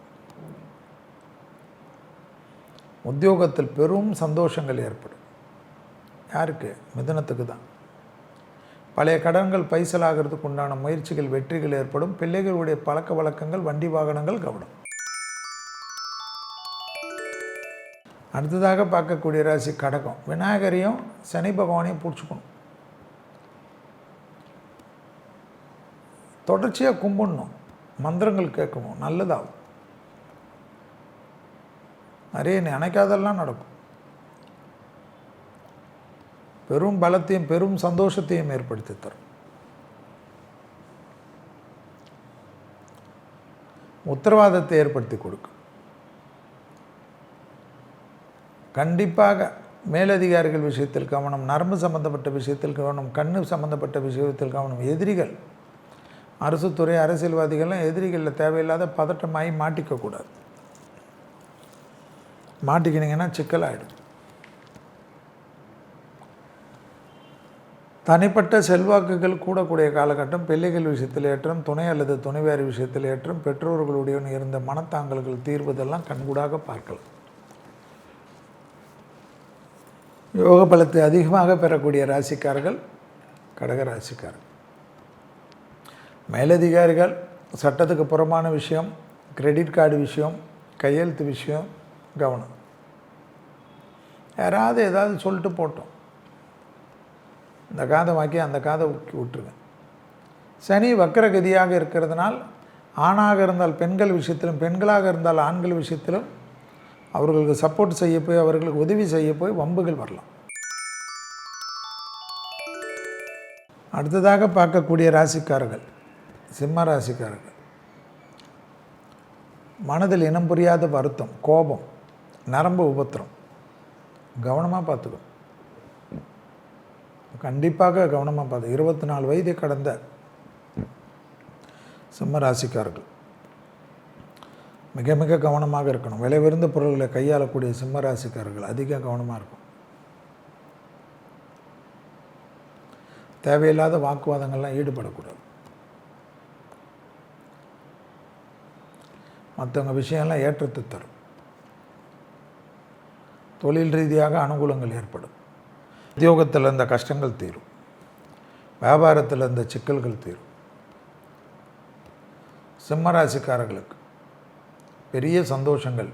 உத்தியோகத்தில் பெரும் சந்தோஷங்கள் ஏற்படும். யாருக்கு? மிதுனத்துக்கு தான். பழைய கடன்கள் பைசலாகிறதுக்கு உண்டான முயற்சிகள் வெற்றிகள் ஏற்படும். பிள்ளைகளுடைய பழக்க வழக்கங்கள், வண்டி வாகனங்கள் கவனம். அடுத்ததாக பார்க்கக்கூடிய ராசி கடகம். விநாயகரையும் சனி பகவானையும் பிடிச்சிக்கணும். தொடர்ச்சியாக கும்பிடணும், மந்திரங்கள் கேட்கணும், நல்லதாகும். நிறைய நினைக்காதெல்லாம் நடக்கும். பெரும் பலத்தையும் பெரும் சந்தோஷத்தையும் ஏற்படுத்தி தரும். உத்தரவாதத்தை ஏற்படுத்தி கொடுக்கும். கண்டிப்பாக மேலதிகாரிகள் விஷயத்தில் கவனம், நரம்பு சம்பந்தப்பட்ட விஷயத்தில் கவனம், கண்ணு சம்பந்தப்பட்ட விஷயத்தில் கவனம். எதிரிகள், அரசு துறை அரசியல்வாதிகள்லாம் எதிரிகளில் தேவையில்லாத பதட்டமாகி மாட்டிக்கக்கூடாது. மாட்டிக்கினீங்கன்னா சிக்கலாகிடும். தனிப்பட்ட செல்வாக்குகள் கூடக்கூடிய காலகட்டம். பிள்ளைகள் விஷயத்தில் ஏற்றம், துணை அல்லது துணைவியார் விஷயத்தில் ஏற்றம், பெற்றோர்களுடன் இருந்த மனத்தாங்கல்கள் தீர்வதெல்லாம் கண்கூடாக பார்க்கலாம். யோக பலத்தை அதிகமாக பெறக்கூடிய ராசிக்காரர்கள் கடக ராசிக்காரர்கள். மேலதிகாரிகள், சட்டத்துக்கு புறமான விஷயம், கிரெடிட் கார்டு விஷயம், கையெழுத்து விஷயம் கவனம். யாராவது ஏதாவது சொல்லிட்டு போட்டோம், இந்த காதை வாக்கி அந்த காதை விட்டுருங்க. சனி வக்கரகதியாக இருக்கிறதுனால் ஆணாக இருந்தால் பெண்கள் விஷயத்திலும், பெண்களாக இருந்தால் ஆண்கள் விஷயத்திலும் அவர்களுக்கு சப்போர்ட் செய்ய போய், அவர்களுக்கு உதவி செய்ய போய் வம்புகள் வரலாம். அடுத்ததாக பார்க்கக்கூடிய ராசிக்காரர்கள் சிம்ம ராசிக்காரர்கள். மனதில் இனம் புரியாத வருத்தம், கோபம், நரம்பு உபத்திரம் கவனமாக பார்த்துக்கணும். கண்டிப்பாக கவனமாக பார்த்து. 24 வயதை கடந்த சிம்ம ராசிக்காரர்கள் மிக மிக கவனமாக இருக்கணும். விலை உயர்ந்த பொருள்களை கையாளக்கூடிய சிம்ம ராசிக்காரர்கள் அதிக கவனமாக இருக்கும். தேவையில்லாத வாக்குவாதங்கள்லாம் ஈடுபடக்கூடாது. மற்றவங்க விஷயம்லாம் ஏற்றத்தை தரும். தொழில் ரீதியாக அனுகூலங்கள் ஏற்படும். உத்தியோகத்தில் இருந்த கஷ்டங்கள் தீரும். வியாபாரத்தில் இருந்த சிக்கல்கள் தீரும். சிம்மராசிக்காரர்களுக்கு பெரிய சந்தோஷங்கள்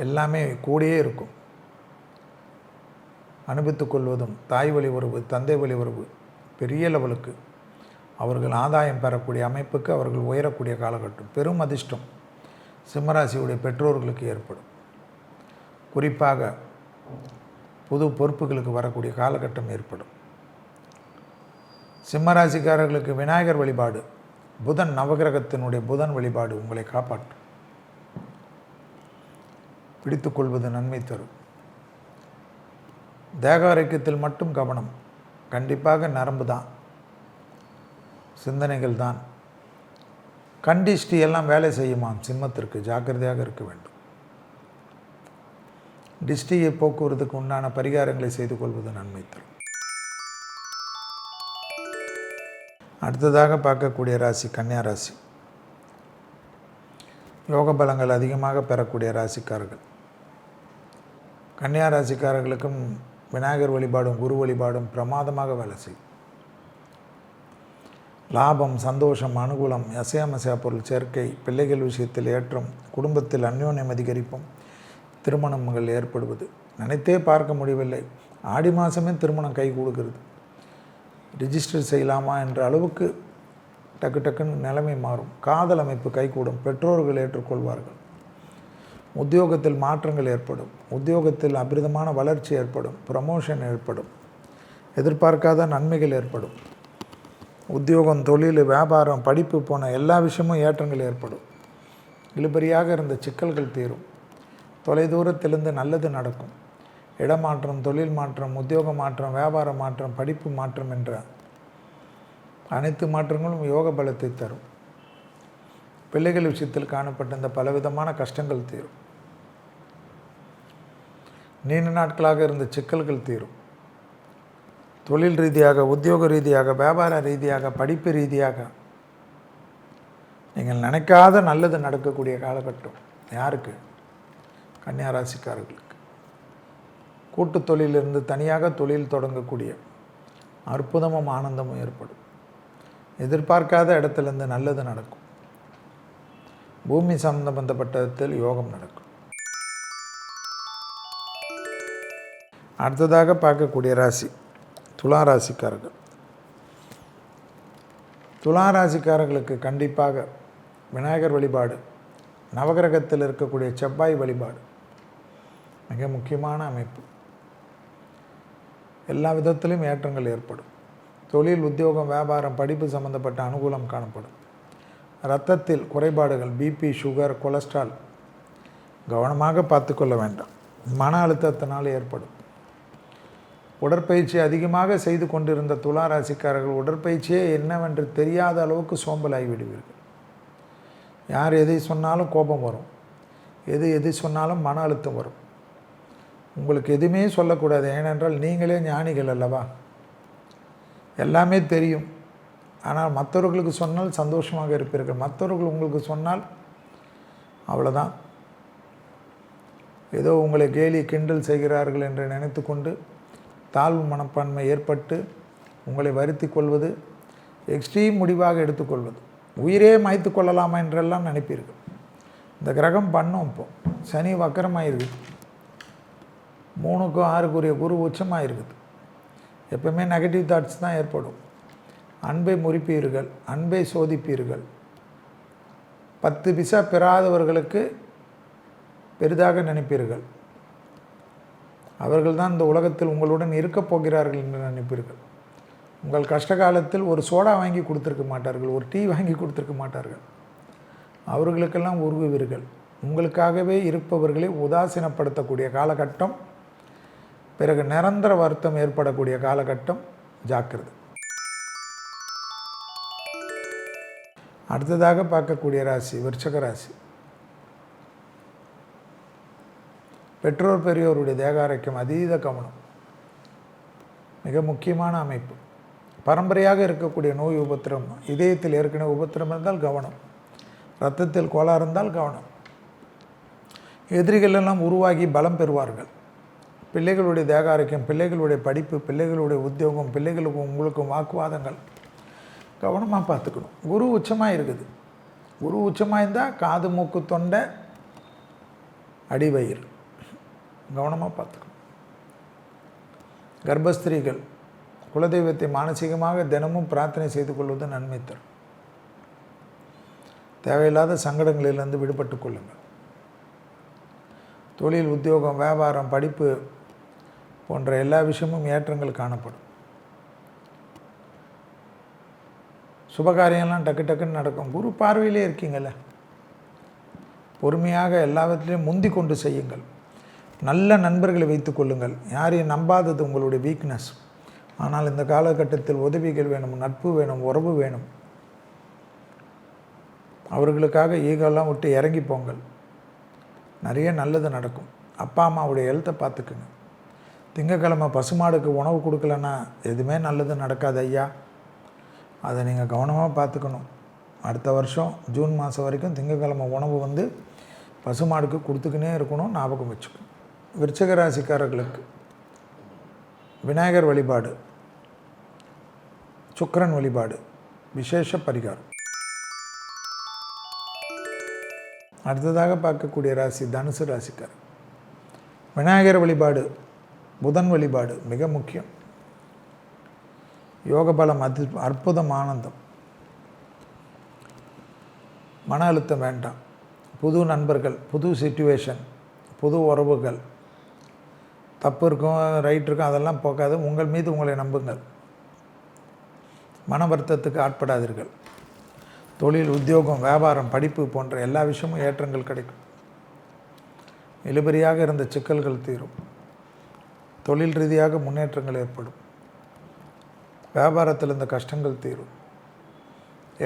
எல்லாமே கூடியே இருக்கும். அனுபவித்துக் கொள்வதும், தாய் வழி உறவு, தந்தை வழி உறவு பெரிய லெவலுக்கு அவர்கள் ஆதாயம் பெறக்கூடிய அமைப்புக்கு அவர்கள் உயரக்கூடிய காலகட்டம். பெரும் அதிர்ஷ்டம் சிம்மராசியுடைய பெற்றோர்களுக்கு ஏற்படும். குறிப்பாக புது பொறுப்புகளுக்கு வரக்கூடிய காலகட்டம் ஏற்படும். சிம்மராசிக்காரர்களுக்கு விநாயகர் வழிபாடு, புதன் நவகிரகத்தினுடைய புதன் வழிபாடு உங்களை காப்பாற்றும். பிடித்துக்கொள்வது நன்மை தரும். தேக ஆரோக்கியத்தில் மட்டும் கவனம். கண்டிப்பாக நரம்பு தான், சிந்தனைகள் தான், கண்டிஷ்டி எல்லாம் வேலை செய்யுமாம் சிம்மத்திற்கு, ஜாக்கிரதையாக இருக்க வேண்டும். டிஸ்டியை போக்குவரத்துக்கு உண்டான பரிகாரங்களை செய்து கொள்வது நன்மை தரும். அடுத்ததாக பார்க்கக்கூடிய ராசி கன்னியா ராசி. யோக பலங்கள் அதிகமாக பெறக்கூடிய ராசிக்காரர்கள். கன்னியா ராசிக்காரர்களுக்கும் விநாயகர் வழிபாடும் குரு வழிபாடும் பிரமாதமாக வேலை செய்யும். லாபம், சந்தோஷம், அனுகூலம், அசையாமசையா பொருள் சேர்க்கை, பிள்ளைகள் விஷயத்தில் ஏற்றம், குடும்பத்தில் அந்யோன்யம் அதிகரிப்பும், திருமணங்கள் ஏற்படுவது நினைத்தே பார்க்க முடியவில்லை. ஆடி மாதமே திருமணம் கை கொடுக்கிறது. ரிஜிஸ்டர் செய்யலாமா என்ற அளவுக்கு டக்கு டக்குன்னு நிலைமை மாறும். காதல் அமைப்பு கைகூடும். பெற்றோர்கள் ஏற்றுக்கொள்வார்கள். உத்தியோகத்தில் மாற்றங்கள் ஏற்படும். உத்தியோகத்தில் அபிரிதமான வளர்ச்சி ஏற்படும். ப்ரமோஷன் ஏற்படும். எதிர்பார்க்காத நன்மைகள் ஏற்படும். உத்தியோகம், தொழில், வியாபாரம், படிப்பு போன எல்லா விஷயமும் ஏற்றங்கள் ஏற்படும். இழுபறியாக இருந்த சிக்கல்கள் தீரும். தொலைதூரத்திலிருந்து நல்லது நடக்கும். இடமாற்றம், தொழில் மாற்றம், உத்தியோக மாற்றம், வியாபார மாற்றம், படிப்பு மாற்றம் என்ற அனைத்து மாற்றங்களும் யோக பலத்தை தரும். பிள்ளைகள் விஷயத்தில் காணப்பட்ட இந்த பலவிதமான கஷ்டங்கள் தீரும். நீண்ட நாட்களாக இருந்த சிக்கல்கள் தீரும். தொழில் ரீதியாக, உத்தியோக ரீதியாக, வியாபார ரீதியாக, படிப்பு ரீதியாக நீங்கள் நினைக்காத நல்லது நடக்கக்கூடிய காலகட்டம். யாருக்கு? கன்னியா ராசிக்காரர்களுக்கு. கூட்டு தொழிலிருந்து தனியாக தொழில் தொடங்கக்கூடிய அற்புதமும் ஆனந்தமும் ஏற்படும். எதிர்பார்க்காத இடத்துலேருந்து நல்லது நடக்கும். பூமி சம்பந்தப்பட்டதில் யோகம் நடக்கும். அடுத்ததாக பார்க்கக்கூடிய ராசி துலா ராசிக்காரர்கள். துலா ராசிக்காரர்களுக்கு கண்டிப்பாக விநாயகர் வழிபாடு, நவகிரகத்தில் இருக்கக்கூடிய செவ்வாய் வழிபாடு மிக முக்கியமான அமைப்பு. எல்லா விதத்திலும் ஏற்றங்கள் ஏற்படும். தொழில், உத்தியோகம், வியாபாரம், படிப்பு சம்பந்தப்பட்ட அனுகூலம் காணப்படும். இரத்தத்தில் குறைபாடுகள், பிபி, சுகர், கொலஸ்ட்ரால் கவனமாக பார்த்துக்கொள்ள வேண்டாம். மன அழுத்தத்தினால் ஏற்படும். உடற்பயிற்சி அதிகமாக செய்து கொண்டிருந்த துலா ராசிக்காரர்கள் உடற்பயிற்சியே என்னவென்று தெரியாத அளவுக்கு சோம்பலாகி விடுவீர்கள். யார் எதை சொன்னாலும் கோபம் வரும். எது சொன்னாலும் மன அழுத்தம் வரும். உங்களுக்கு எதுவுமே சொல்லக்கூடாது. ஏனென்றால் நீங்களே ஞானிகள் அல்லவா. எல்லாமே தெரியும். ஆனால் மற்றவர்களுக்கு சொன்னால் சந்தோஷமாக இருப்பீர்கள். மற்றவர்கள் உங்களுக்கு சொன்னால் அவ்வளோதான், ஏதோ உங்களை கேலி கிண்டல் செய்கிறார்கள் என்று நினைத்து கொண்டு தாழ்வு மனப்பான்மை ஏற்பட்டு உங்களை வருத்தி கொள்வது, எக்ஸ்ட்ரீம் முடிவாக எடுத்துக்கொள்வது, உயிரே மாய்த்து கொள்ளலாமா என்றெல்லாம் நினைப்பீர்கள். இந்த கிரகம் பண்ணும். இப்போ சனி வக்கரமாகிருக்குது. 3க்கும் 6க்குரிய குரு உச்சமாக இருக்குது. எப்பவுமே நெகட்டிவ் தாட்ஸ் தான் ஏற்படும். அன்பை முறிப்பீர்கள், அன்பை சோதிப்பீர்கள். 10 பைசா பெறாதவர்களுக்கு பெரிதாக நினைப்பீர்கள். அவர்கள் தான் இந்த உலகத்தில் உங்களுடன் இருக்கப் போகிறார்கள் என்று நினைப்பீர்கள். உங்கள் கஷ்ட காலத்தில் ஒரு சோடா வாங்கி கொடுத்துருக்க மாட்டார்கள், ஒரு டீ வாங்கி கொடுத்துருக்க மாட்டார்கள். அவர்களுக்கெல்லாம் உருகுவீர்கள். உங்களுக்காகவே இருப்பவர்களை உதாசீனப்படுத்தக்கூடிய காலகட்டம், பிறகு நிரந்தர வருத்தம் ஏற்படக்கூடிய காலகட்டம். ஜாக்கிரதை. அடுத்ததாக பார்க்கக்கூடிய ராசி விருச்சிக ராசி. பெற்றோர் பெரியோருடைய தேக ஆரோக்கியம் அதீத கவனம். மிக முக்கியமான அமைப்பு. பரம்பரையாக இருக்கக்கூடிய நோய் உபத்திரம், இதயத்தில் ஏற்கனவே உபத்திரம் இருந்தால் கவனம். இரத்தத்தில் கோளாறு இருந்தால் கவனம். எதிரிகள் எல்லாம் உருவாகி பலம் பெறுவார்கள். பிள்ளைகளுடைய தேக ஆரோக்கியம், பிள்ளைகளுடைய படிப்பு, பிள்ளைகளுடைய உத்தியோகம், பிள்ளைகளுக்கும் உங்களுக்கும் வாக்குவாதங்கள் கவனமாக பார்த்துக்கணும். குரு உச்சமாக இருக்குது. குரு உச்சமாக இருந்தால் காது, மூக்கு, தொண்டை, அடிவயிறு கவனமாக பார்த்துக்கணும். கர்ப்பஸ்திரீகள் குலதெய்வத்தை மானசீகமாக தினமும் பிரார்த்தனை செய்து கொள்வது நன்மை தரும். தேவையில்லாத சங்கடங்களிலிருந்து விடுபட்டு கொள்ளுங்கள். தொழில், உத்தியோகம், வியாபாரம், படிப்பு போன்ற எல்லா விஷயமும் ஏற்றங்கள் காணப்படும். சுபகாரியம்லாம் டக்கு டக்குன்னு நடக்கும். குரு பார்வையிலே இருக்கீங்கள, பொறுமையாக எல்லாவற்றிலையும் முந்தி கொண்டு செய்யுங்கள். நல்ல நண்பர்களை வைத்து கொள்ளுங்கள். யாரையும் நம்பாதது உங்களுடைய வீக்னஸ். ஆனால் இந்த காலகட்டத்தில் உதவிகள் வேணும், நட்பு வேணும், உறவு வேணும். அவர்களுக்காக ஈகோலாம் விட்டு இறங்கி போங்கள். நிறைய நல்லது நடக்கும். அப்பா அம்மாவுடைய ஹெல்த்தை பார்த்துக்குங்க. திங்கக்கிழமை பசுமாடுக்கு உணவு கொடுக்கலன்னா எதுவுமே நல்லது நடக்காது ஐயா. அதை நீங்கள் கவனமாக பார்த்துக்கணும். அடுத்த வருஷம் ஜூன் மாதம் வரைக்கும் திங்கக்கிழமை உணவு வந்து பசுமாடுக்கு கொடுத்துக்கினே இருக்கணும், ஞாபகம் வச்சுக்கணும். விருச்சிக ராசிக்காரர்களுக்கு விநாயகர் வழிபாடு, சுக்கிரன் வழிபாடு விசேஷ பரிகாரம். அடுத்ததாக பார்க்கக்கூடிய ராசி தனுசு ராசிக்காரர். விநாயகர் வழிபாடு, புதன் வழிபாடு மிக முக்கியம். யோக பலம் அற்புதம், ஆனந்தம். மன அழுத்தம் வேண்டாம். புது நண்பர்கள், புது சிச்சுவேஷன், புது உறவுகள், தப்பு இருக்கும் ரைட் இருக்கும் அதெல்லாம் போக்காது. உங்கள் மீது உங்களை நம்புங்கள். மன வருத்தத்துக்கு ஆட்படாதீர்கள். தொழில், உத்தியோகம், வியாபாரம், படிப்பு போன்ற எல்லா விஷயமும் ஏற்றங்கள் கிடைக்கும். இழுபறியாக இருந்த சிக்கல்கள் தீரும். தொழில் ரீதியாக முன்னேற்றங்கள் ஏற்படும். வியாபாரத்தில் இருந்த கஷ்டங்கள் தீரும்.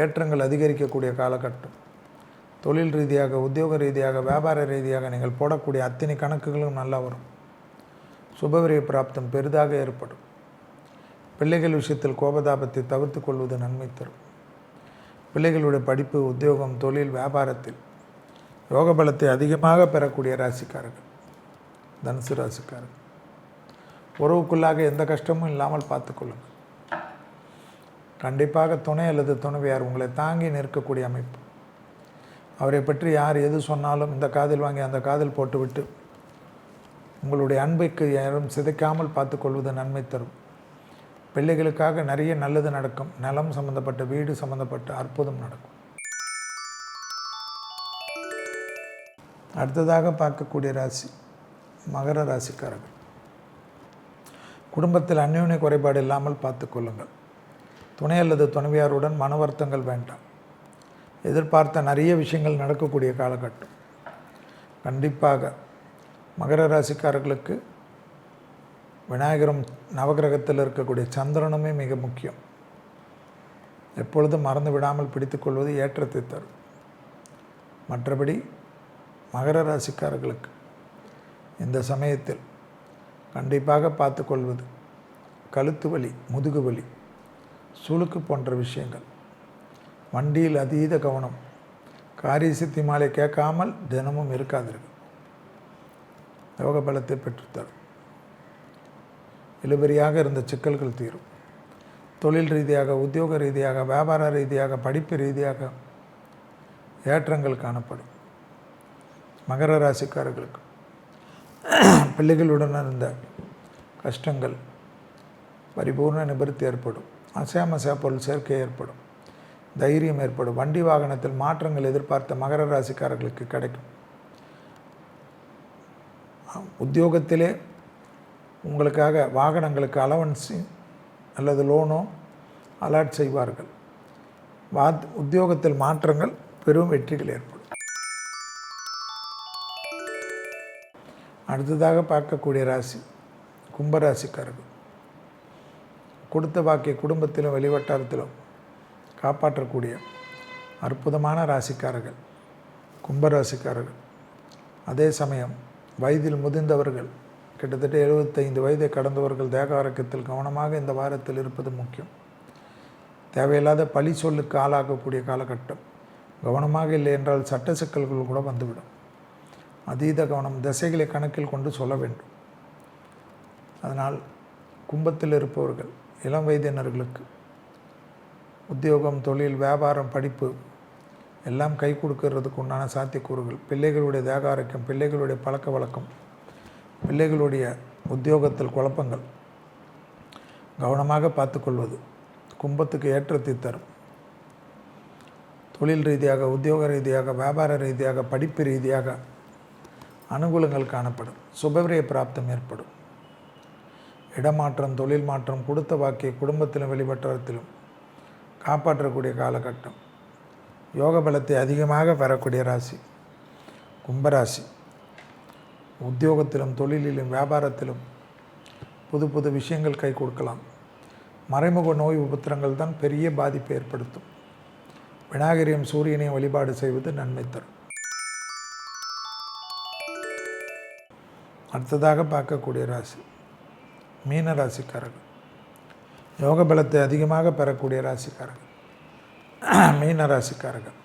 ஏற்றங்கள் அதிகரிக்கக்கூடிய காலகட்டம். தொழில் ரீதியாக, உத்தியோக ரீதியாக, வியாபார ரீதியாக நீங்கள் போடக்கூடிய அத்தனை கணக்குகளும் நல்லா வரும். சுபவிரிய பிராப்தம் பெரிதாக ஏற்படும். பிள்ளைகள் விஷயத்தில் கோபதாபத்தை தவிர்த்து கொள்வது நன்மை தரும். பிள்ளைகளுடைய படிப்பு, உத்தியோகம், தொழில், வியாபாரத்தில் யோக பலத்தை அதிகமாக பெறக்கூடிய ராசிக்காரர்கள் தனுசு ராசிக்காரர்கள். உறவுக்குள்ளாக எந்த கஷ்டமும் இல்லாமல் பார்த்துக்கொள்ளுங்கள். கண்டிப்பாக துணை அல்லது துணைவியார் உங்களை தாங்கி நிற்கக்கூடிய அமைப்பு. அவரை பற்றி யார் எது சொன்னாலும் இந்த காதில் வாங்கி அந்த காதில் போட்டுவிட்டு உங்களுடைய அன்பைக்கு யாரும் சிதைக்காமல் பார்த்துக்கொள்வது நன்மை தரும். பிள்ளைகளுக்காக நிறைய நல்லது நடக்கும். நிலம் சம்பந்தப்பட்ட, வீடு சம்பந்தப்பட்ட அற்புதம் நடக்கும். அடுத்ததாக பார்க்கக்கூடிய ராசி மகர ராசிக்காரர்கள். குடும்பத்தில் அந்யோன்ய குறைபாடு இல்லாமல் பார்த்துக்கொள்ளுங்கள். துணை அல்லது துணைவியாருடன் மன வருத்தங்கள் வேண்டாம். எதிர்பார்த்த நிறைய விஷயங்கள் நடக்கக்கூடிய காலகட்டம். கண்டிப்பாக மகர ராசிக்காரர்களுக்கு விநாயகரும் நவகிரகத்தில் இருக்கக்கூடிய சந்திரனுமே மிக முக்கியம். எப்பொழுதும் மறந்து விடாமல் பிடித்துக்கொள்வது ஏற்றத்தை தரும். மற்றபடி மகர ராசிக்காரர்களுக்கு இந்த சமயத்தில் கண்டிப்பாக பார்த்துக்கொள்வது கழுத்து வலி, முதுகு வலி, சுளுக்கு போன்ற விஷயங்கள். வண்டியில் அதீத கவனம். காரிய சித்தி மாலை கேட்காமல் தினமும் இருக்காதீர்கள். யோக பலத்தை பெற்றுத்தரும். இழுபறியாக இருந்த சிக்கல்கள் தீரும். தொழில் ரீதியாக, உத்தியோக ரீதியாக, வியாபார ரீதியாக, படிப்பு ரீதியாக ஏற்றங்கள் காணப்படும். மகர ராசிக்காரர்களுக்கு பிள்ளைகளுடன் இருந்த கஷ்டங்கள் பரிபூர்ண நிவர்த்தி ஏற்படும். அசையாமசையா பொருள் சேர்க்கை ஏற்படும். தைரியம் ஏற்படும். வண்டி வாகனத்தில் மாற்றங்கள் எதிர்பார்த்த மகர ராசிக்காரர்களுக்கு கிடைக்கும். உத்தியோகத்திலே உங்களுக்காக வாகனங்களுக்கு அலவன்ஸு அல்லது லோனோ அலாட் செய்வார்கள். உத்தியோகத்தில் மாற்றங்கள் பெரும் வெற்றிகள் ஏற்படும். அடுத்ததாக பார்க்கக்கூடிய ராசி கும்பராசிக்காரர்கள். கொடுத்த வாக்கை குடும்பத்திலும் வெளிவட்டாரத்திலும் காப்பாற்றக்கூடிய அற்புதமான ராசிக்காரர்கள் கும்பராசிக்காரர்கள். அதே சமயம் வயதில் முதிர்ந்தவர்கள், கிட்டத்தட்ட 75 வயதை கடந்தவர்கள் தேக ஆரோக்கியத்தில் கவனமாக இந்த வாரத்தில் இருப்பது முக்கியம். தேவையில்லாத பழி சொல்லுக்கு ஆளாகக்கூடிய காலகட்டம். கவனமாக இல்லை என்றால் சட்ட சிக்கல்கள் கூட வந்துவிடும். அதீத கவனம், திசைகளை கணக்கில் கொண்டு சொல்ல வேண்டும். அதனால் கும்பத்தில் இருப்பவர்கள், இளம் வயதினர்களுக்கு உத்தியோகம், தொழில், வியாபாரம், படிப்பு எல்லாம் கை கொடுக்கறதுக்கு உண்டான சாத்தியக்கூறுகள். பிள்ளைகளுடைய தேக ஆரோக்கியம், பிள்ளைகளுடைய பழக்க வழக்கம், பிள்ளைகளுடைய உத்தியோகத்தில் குழப்பங்கள் கவனமாக பார்த்துக்கொள்வது கும்பத்துக்கு ஏற்றத்தை தரும். தொழில் ரீதியாக, உத்தியோக ரீதியாக, வியாபார ரீதியாக, படிப்பு ரீதியாக அனுகூலங்கள் காணப்படும். சுபவிரிய பிராப்தம் ஏற்படும். இடமாற்றம், தொழில் மாற்றம், கொடுத்த வாக்கை குடும்பத்திலும் வெளிவட்டாரத்திலும் காப்பாற்றக்கூடிய காலகட்டம். யோக பலத்தை அதிகமாக பெறக்கூடிய ராசி கும்பராசி. உத்தியோகத்திலும், தொழிலிலும், வியாபாரத்திலும் புது புது விஷயங்கள் கை கொடுக்கலாம். மறைமுக நோய் உபத்திரங்கள் தான் பெரிய பாதிப்பை ஏற்படுத்தும். விநாயகரையும் சூரியனையும் வழிபாடு செய்வது நன்மை தரும். அடுத்ததாக பார்க்கக்கூடிய ராசி மீன ராசிக்காரர்கள். யோக பலத்தை அதிகமாக பெறக்கூடிய ராசிக்காரர்கள் மீன ராசிக்காரர்கள்.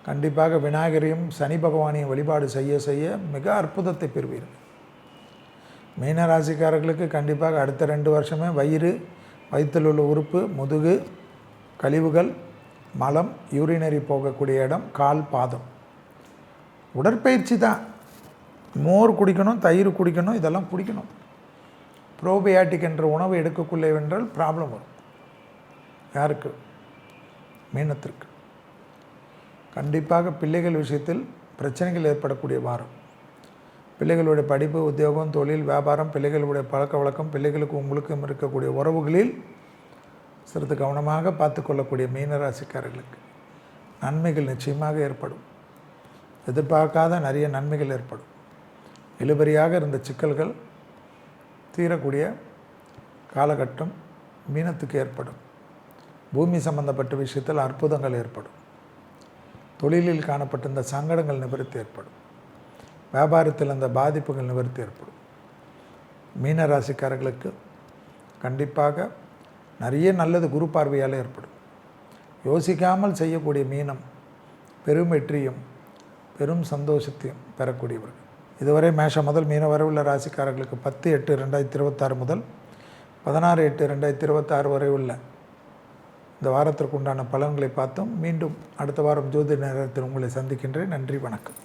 கண்டிப்பாக விநாயகரையும் சனி பகவானையும் வழிபாடு செய்ய செய்ய மிக அற்புதத்தை பெறுவீர்கள். மீன ராசிக்காரர்களுக்கு கண்டிப்பாக அடுத்த 2 வருஷமே வயிற்றில் உள்ள உறுப்பு, முதுகு, கழிவுகள், மலம், யூரினரி போகக்கூடிய இடம், கால், பாதம். உடற்பயிற்சி தான். மோர் குடிக்கணும், தயிர் குடிக்கணும், இதெல்லாம் குடிக்கணும். ப்ரோபயாட்டிக் என்ற உணவு எடுக்கக்குள்ளே வென்றால் ப்ராப்ளம் வரும். யாருக்கு? மீனத்திற்கு. கண்டிப்பாக பிள்ளைகள் விஷயத்தில் பிரச்சனைகள் ஏற்படக்கூடிய வாரம். பிள்ளைகளுடைய படிப்பு, உத்தியோகம், தொழில், வியாபாரம், பிள்ளைகளுடைய பழக்க வழக்கம், பிள்ளைகளுக்கு உங்களுக்கும் இருக்கக்கூடிய உறவுகளில் சிறிது கவனமாக பார்த்து கொள்ளக்கூடிய மீனராசிக்காரர்களுக்கு நன்மைகள் நிச்சயமாக ஏற்படும். எதிர்பார்க்காத நிறைய நன்மைகள் ஏற்படும். இழுபறியாக இருந்த சிக்கல்கள் தீரக்கூடிய காலகட்டம் மீனத்துக்கு ஏற்படும். பூமி சம்பந்தப்பட்ட விஷயத்தில் அற்புதங்கள் ஏற்படும். தொழிலில் காணப்பட்ட இந்த சங்கடங்கள் நிவர்த்தி ஏற்படும். வியாபாரத்தில் அந்த பாதிப்புகள் நிவர்த்தி ஏற்படும். மீன ராசிக்காரர்களுக்கு கண்டிப்பாக நிறைய நல்லது குரு பார்வையால் ஏற்படும். யோசிக்காமல் செய்யக்கூடிய மீனம் பெரும் வெற்றியும் பெரும் சந்தோஷத்தையும் பெறக்கூடியவர்கள். இதுவரை மேஷம் முதல் மீன வரவுள்ள ராசிக்காரர்களுக்கு 10/8/2026 முதல் 16/8/2026 வரை உள்ள இந்த வாரத்திற்கு உண்டான பலன்களை பார்த்தோம். மீண்டும் அடுத்த வாரம் ஜோதிட நேரத்தில் உங்களை சந்திக்கின்றேன். நன்றி, வணக்கம்.